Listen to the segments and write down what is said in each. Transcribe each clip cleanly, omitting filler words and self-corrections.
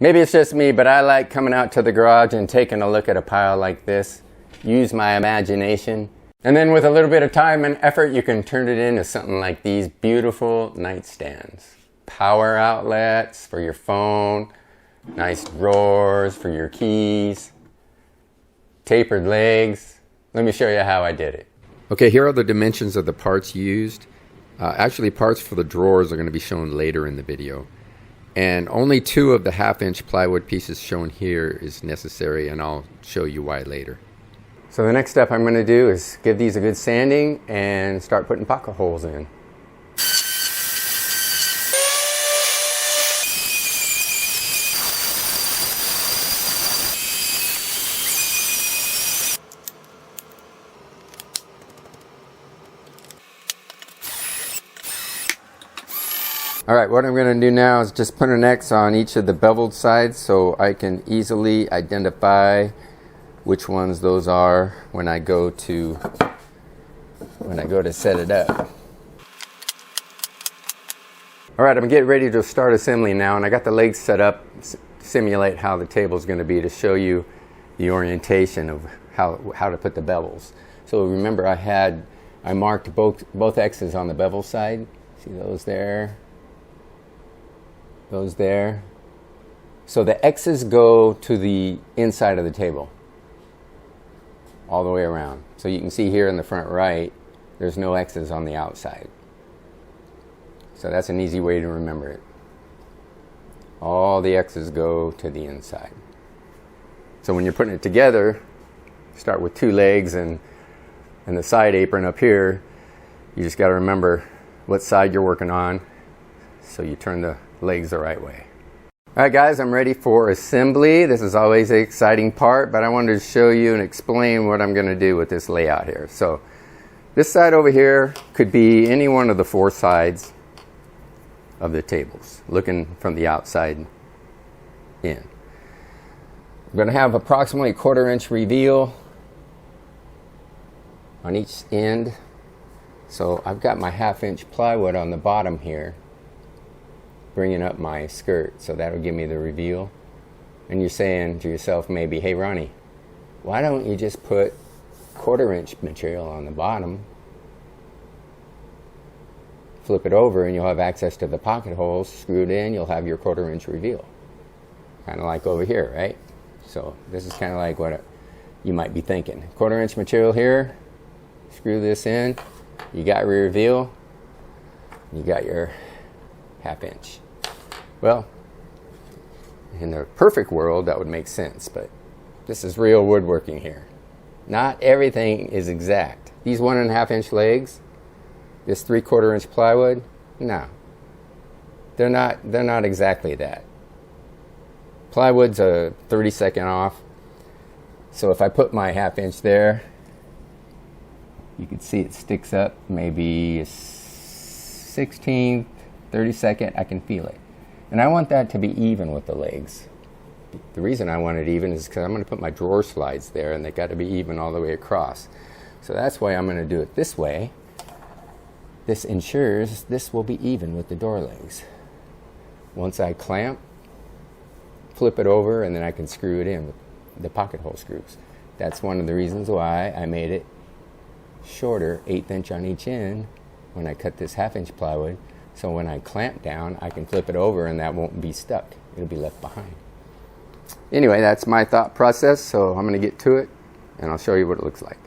Maybe it's just me, but I like coming out to the garage and taking a look at a pile like this. Use my imagination. And then with a little bit of time and effort, you can turn it into something like these beautiful nightstands. Power outlets for your phone, nice drawers for your keys, tapered legs. Let me show you how I did it. Okay, here are the dimensions of the parts used. Actually, parts for the drawers are going to be shown later in the video. And only 2 of the 1/2-inch plywood pieces shown here is necessary, and I'll show you why later. So the next step I'm going to do is give these a good sanding and start putting pocket holes in. Alright, what I'm going to do now is just put an X on each of the beveled sides so I can easily identify which ones those are when I go to set it up. Alright, I'm getting ready to start assembly now, and I got the legs set up to simulate how the table is going to be to show you the orientation of how to put the bevels. So remember, I marked both X's on the bevel side. See those there? Those there. So the X's go to the inside of the table, all the way around. So you can see here in the front right, there's no X's on the outside. So that's an easy way to remember it. All the X's go to the inside. So when you're putting it together, start with 2 legs and the side apron up here. You just got to remember what side you're working on, so you turn the legs the right way. Alright guys, I'm ready for assembly. This is always the exciting part, but I wanted to show you and explain what I'm going to do with this layout here. So this side over here could be any one of the 4 sides of the tables, looking from the outside in. I'm going to have approximately 1/4 inch reveal on each end. So I've got my 1/2-inch plywood on the bottom here, bringing up my skirt, so that'll give me the reveal. And you're saying to yourself maybe, hey Ronnie, why don't you just put 1/4 inch material on the bottom, flip it over, and you'll have access to the pocket holes, screw it in, you'll have your 1/4 inch reveal. Kind of like over here, right? So this is kind of like what you might be thinking. 1/4 inch material here, screw this in, you got your reveal, you got your 1/2 inch. Well, in the perfect world that would make sense, but this is real woodworking here. Not everything is exact. These 1.5 inch legs, this 3/4 inch plywood, no, they're not exactly that. Plywood's a 30-second off, so if I put my 1/2 inch there, you can see it sticks up maybe a 16th, 32nd, I can feel it. And I want that to be even with the legs. The reason I want it even is because I'm going to put my drawer slides there, and they got to be even all the way across. So that's why I'm going to do it this way. This ensures this will be even with the door legs. Once I clamp, flip it over, and then I can screw it in with the pocket hole screws. That's one of the reasons why I made it shorter, 1/8 inch on each end when I cut this 1/2 inch plywood. So when I clamp down, I can flip it over and that won't be stuck. It'll be left behind. Anyway, that's my thought process, so I'm going to get to it and I'll show you what it looks like.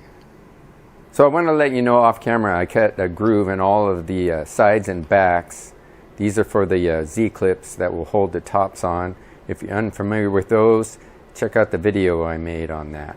So I want to let you know off camera, I cut a groove in all of the sides and backs. These are for the Z-clips that will hold the tops on. If you're unfamiliar with those, check out the video I made on that.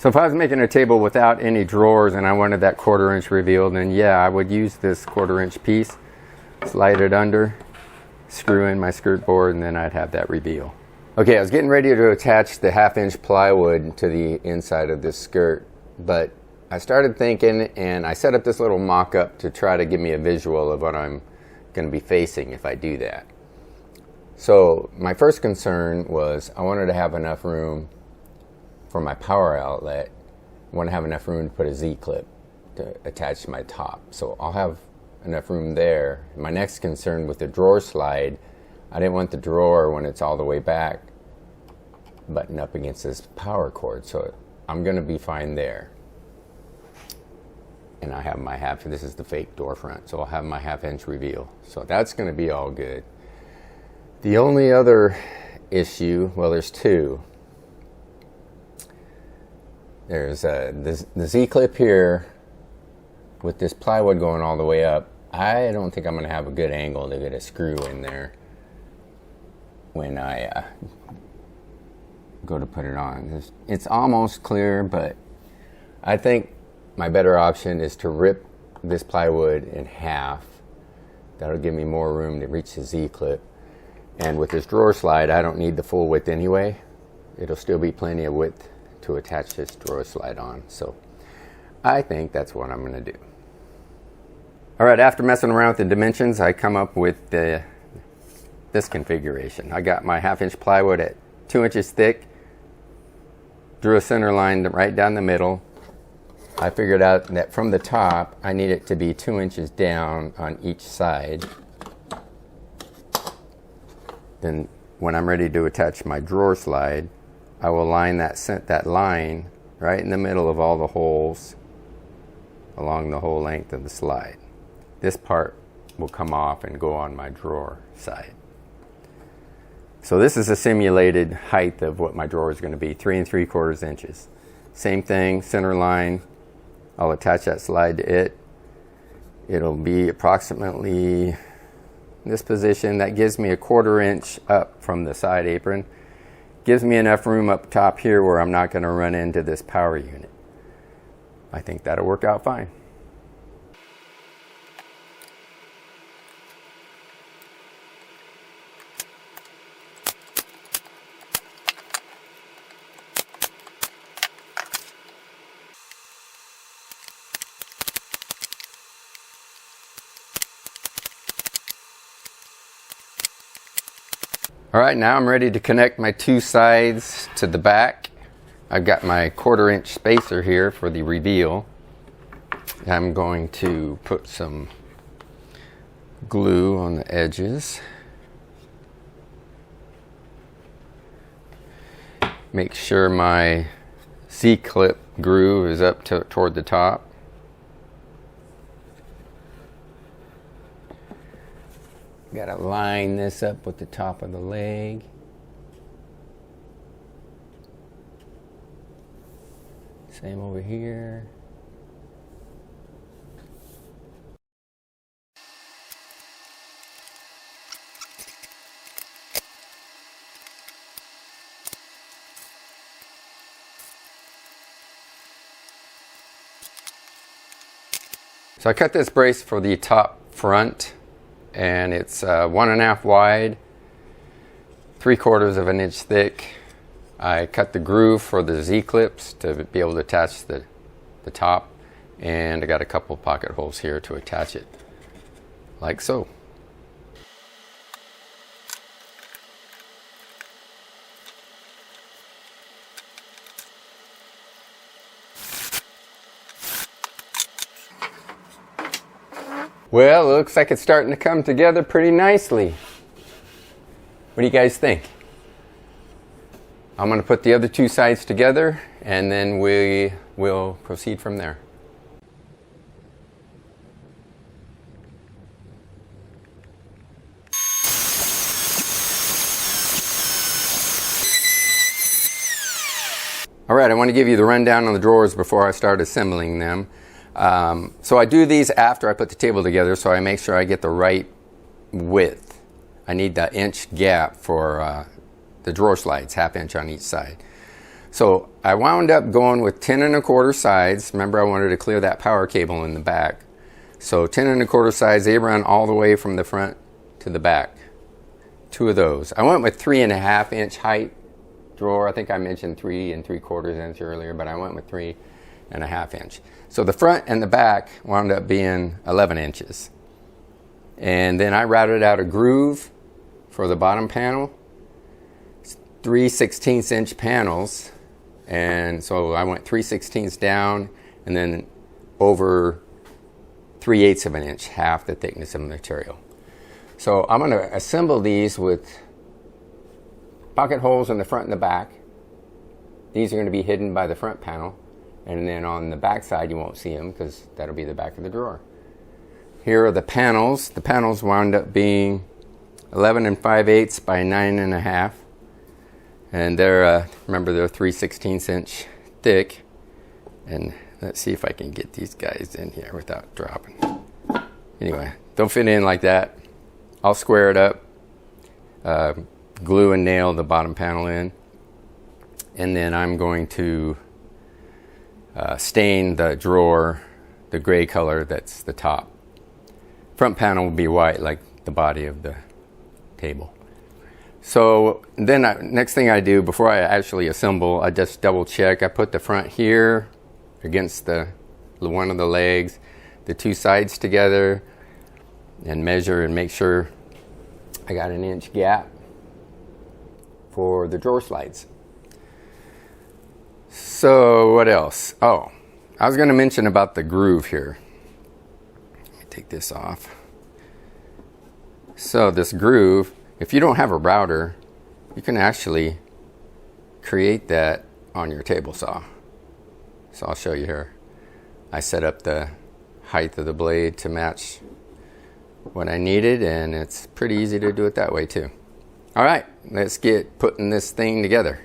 So if I was making a table without any drawers and I wanted that 1/4 inch reveal, then yeah, I would use this 1/4 inch piece, slide it under, screw in my skirt board, and then I'd have that reveal. Okay, I was getting ready to attach the 1/2 inch plywood to the inside of this skirt, but I started thinking and I set up this little mock-up to try to give me a visual of what I'm going to be facing if I do that. So my first concern was I wanted to have enough room for my power outlet. I want to have enough room to put a Z-clip to attach to my top. So I'll have enough room there. My next concern with the drawer slide, I didn't want the drawer when it's all the way back button up against this power cord. So I'm going to be fine there. And I have my this is the fake door front, so I'll have my 1/2 inch reveal. So that's going to be all good. The only other issue, well, there's two. There's the Z-clip here with this plywood going all the way up. I don't think I'm going to have a good angle to get a screw in there when I go to put it on. It's almost clear, but I think my better option is to rip this plywood in half. That'll give me more room to reach the Z-clip. And with this drawer slide, I don't need the full width anyway. It'll still be plenty of width to attach this drawer slide on. So I think that's what I'm going to do. All right, after messing around with the dimensions, I come up with this configuration. I got my 1/2 inch plywood at 2 inches thick, drew a center line right down the middle. I figured out that from the top, I need it to be 2 inches down on each side. Then when I'm ready to attach my drawer slide, I will line that line right in the middle of all the holes along the whole length of the slide. This part will come off and go on my drawer side. So this is a simulated height of what my drawer is going to be, 3 3/4 inches. Same thing, center line. I'll attach that slide to it. It'll be approximately this position. That gives me a 1/4 inch up from the side apron. Gives me enough room up top here where I'm not going to run into this power unit. I think that'll work out fine. All right, now I'm ready to connect my two sides to the back. I've got my 1/4 inch spacer here for the reveal. I'm going to put some glue on the edges. Make sure my Z-clip groove is up toward the top. Got to line this up with the top of the leg. Same over here. So I cut this brace for the top front, and it's 1.5 wide, 3/4 inch thick. I cut the groove for the Z-clips to be able to attach the top, and I got a couple pocket holes here to attach it, like so. Well, it looks like it's starting to come together pretty nicely. What do you guys think? I'm going to put the other two sides together, and then we will proceed from there. All right, I want to give you the rundown on the drawers before I start assembling them. So I do these after I put the table together, so I make sure I get the right width. I need the inch gap for the drawer slides, 1/2 inch on each side. So I wound up going with 10 1/4 sides. Remember, I wanted to clear that power cable in the back. So 10 1/4 sides, they run all the way from the front to the back. 2 of those. I went with 3.5 inch height drawer. I think I mentioned 3 3/4 inch earlier, but I went with 3.5 inch. So the front and the back wound up being 11 inches. And then I routed out a groove for the bottom panel. 3 16 inch panels. And so I went 3/16 down and then over 3/8 of an inch, half the thickness of the material. So I'm going to assemble these with pocket holes in the front and the back. These are going to be hidden by the front panel, and then on the back side you won't see them because that'll be the back of the drawer. Here are the panels. The panels wound up being 11 5/8 by 9 1/2, and they're remember they're 3/16 inch thick. And let's see if I can get these guys in here without dropping. Anyway, don't fit in like that. I'll square it up, glue and nail the bottom panel in, and then I'm going to stain the drawer the gray color that's the top. Front panel will be white like the body of the table. So then next thing I do before I actually assemble, I just double check. I put the front here against the one of the legs, the 2 sides together, and measure and make sure I got an inch gap for the drawer slides. So what else? Oh, I was going to mention about the groove here. Let me take this off. So this groove, if you don't have a router, you can actually create that on your table saw. So I'll show you here. I set up the height of the blade to match what I needed, and it's pretty easy to do it that way too. All right, let's get putting this thing together.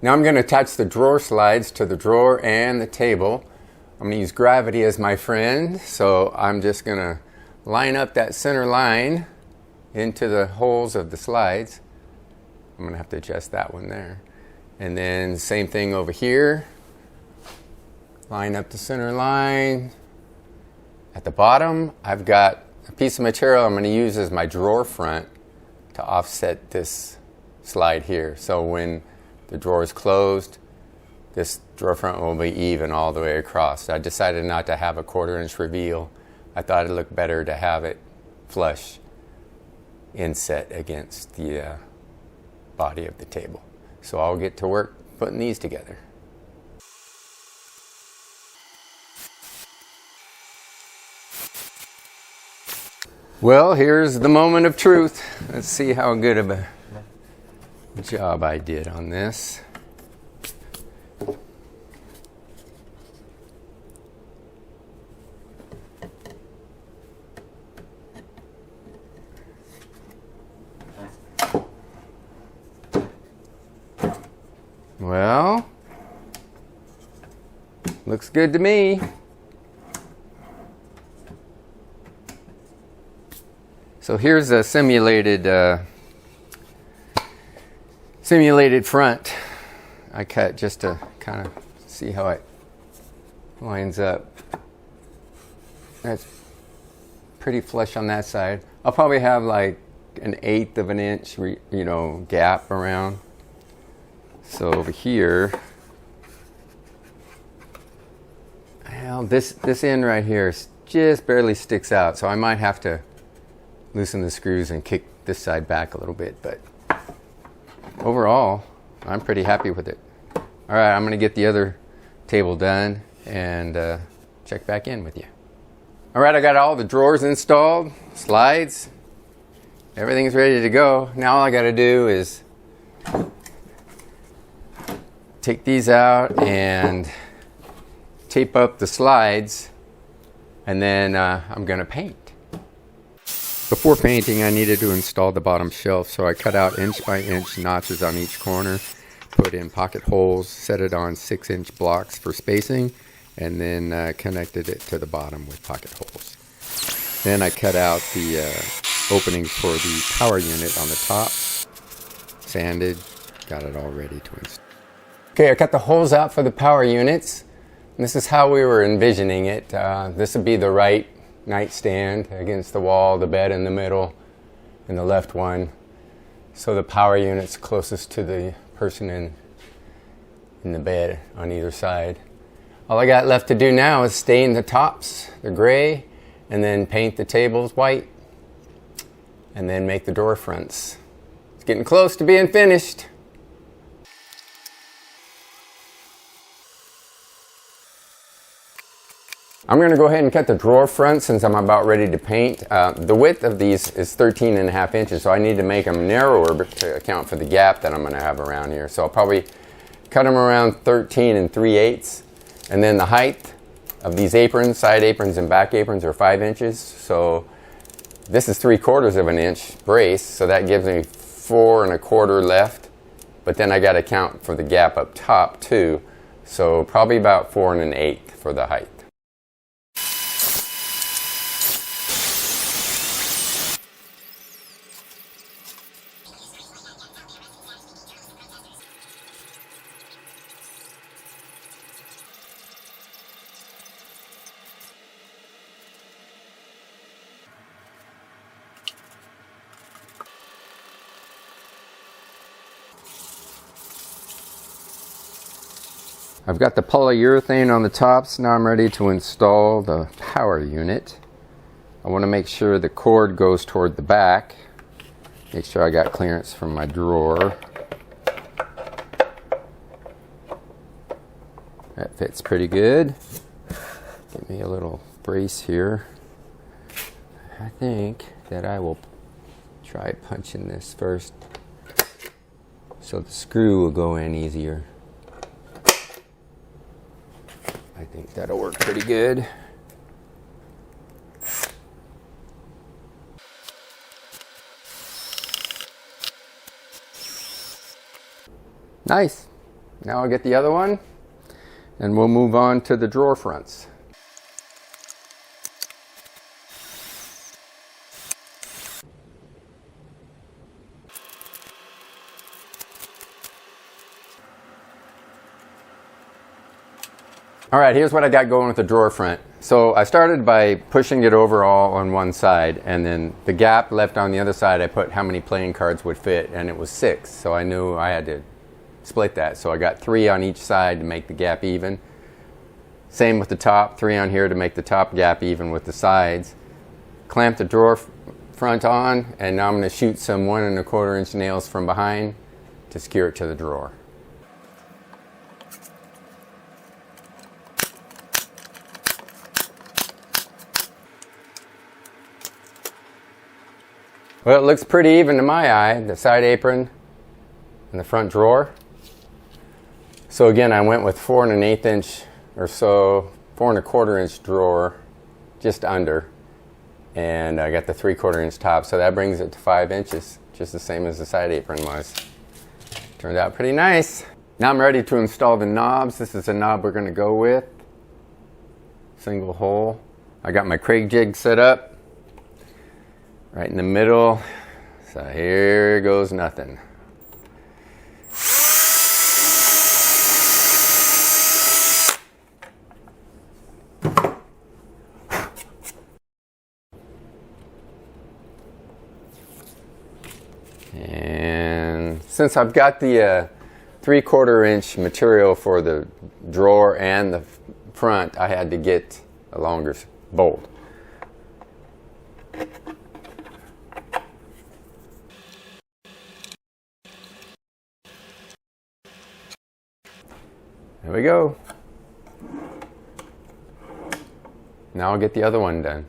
Now I'm going to attach the drawer slides to the drawer and the table. I'm going to use gravity as my friend, so I'm just going to line up that center line into the holes of the slides. I'm going to have to adjust that one there. And then same thing over here. Line up the center line. At the bottom, I've got a piece of material I'm going to use as my drawer front to offset this slide here. So when the drawer is closed, this drawer front will be even all the way across. I decided not to have a 1/4 inch reveal. I thought it looked better to have it flush inset against the body of the table. So I'll get to work putting these together. Well, here's the moment of truth. Let's see how good of a job I did on this. Well, looks good to me. So here's a simulated front I cut just to kind of see how it lines up. That's pretty flush on that side. I'll probably have like an 1/8 of an inch, gap around. So over here, Well, this end right here just barely sticks out, so I might have to loosen the screws and kick this side back a little bit, but overall, I'm pretty happy with it. All right, I'm going to get the other table done and check back in with you. All right, I got all the drawers installed, slides, everything's ready to go. Now all I got to do is take these out and tape up the slides, and then I'm going to paint. Before painting, I needed to install the bottom shelf, so I cut out inch by inch notches on each corner, put in pocket holes, set it on 6-inch blocks for spacing, and then connected it to the bottom with pocket holes. Then I cut out the openings for the power unit on the top, sanded, got it all ready to install. Okay, I cut the holes out for the power units. This is how we were envisioning it. This would be the right nightstand against the wall, the bed in the middle, and the left one. So the power unit's closest to the person in the bed on either side. All I got left to do now is stain the tops, the gray, and then paint the tables white, and then make the door fronts. It's getting close to being finished. I'm going to go ahead and cut the drawer front since I'm about ready to paint. The width of these is 13.5 inches, so I need to make them narrower to account for the gap that I'm going to have around here. So I'll probably cut them around 13 3/8. And then the height of these aprons, side aprons and back aprons, are 5 inches. So this is 3/4 of an inch brace, so that gives me 4 1/4 left. But then I got to count for the gap up top too. So probably about 4 1/8 for the height. I've got the polyurethane on the tops. Now I'm ready to install the power unit. I want to make sure the cord goes toward the back. Make sure I got clearance from my drawer. That fits pretty good. Give me a little brace here. I think that I will try punching this first so the screw will go in easier. I think that'll work pretty good. Nice. Now I'll get the other one and we'll move on to the drawer fronts. All right, here's what I got going with the drawer front. So I started by pushing it over all on one side, and then the gap left on the other side, I put how many playing cards would fit, and it was 6. So I knew I had to split that. So I got 3 on each side to make the gap even. Same with the top, 3 on here to make the top gap even with the sides. Clamp the drawer front on, and now I'm going to shoot some 1 1/4 inch nails from behind to secure it to the drawer. Well, it looks pretty even to my eye, the side apron and the front drawer. So again, I went with 4 1/8 inch or so, 4 1/4 inch drawer, just under. And I got the 3/4 inch top, so that brings it to 5 inches, just the same as the side apron was. Turned out pretty nice. Now I'm ready to install the knobs. This is the knob we're going to go with. Single hole. I got my Craig jig set up right in the middle. So here goes nothing. And since I've got the 3/4 inch material for the drawer and the front, I had to get a longer bolt. There we go. Now I'll get the other one done.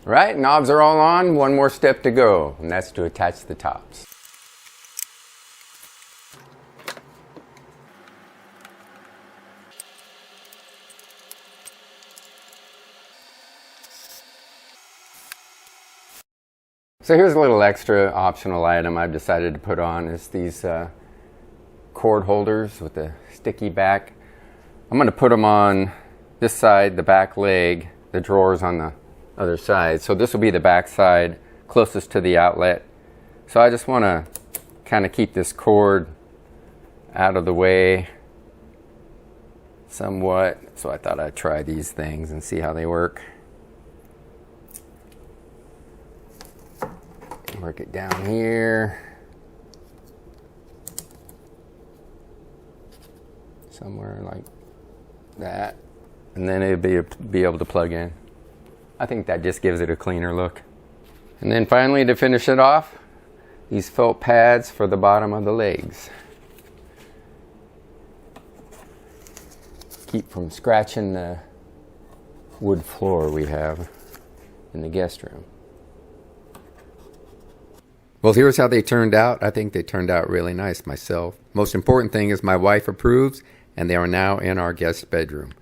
Right, knobs are all on. One more step to go, and that's to attach the tops. So here's a little extra optional item I've decided to put on is these cord holders with the sticky back. I'm going to put them on this side, the back leg, the drawers on the other side. So this will be the back side closest to the outlet. So I just want to kind of keep this cord out of the way somewhat. So I thought I'd try these things and see how they work. Work it down here. Somewhere like that. And then it'll be able to plug in. I think that just gives it a cleaner look. And then finally, to finish it off, these felt pads for the bottom of the legs. Keep from scratching the wood floor we have in the guest room. Well, here's how they turned out. I think they turned out really nice myself. Most important thing is my wife approves, and they are now in our guest bedroom.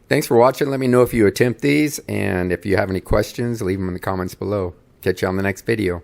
Thanks for watching. Let me know if you attempt these, and if you have any questions, leave them in the comments below. Catch you on the next video.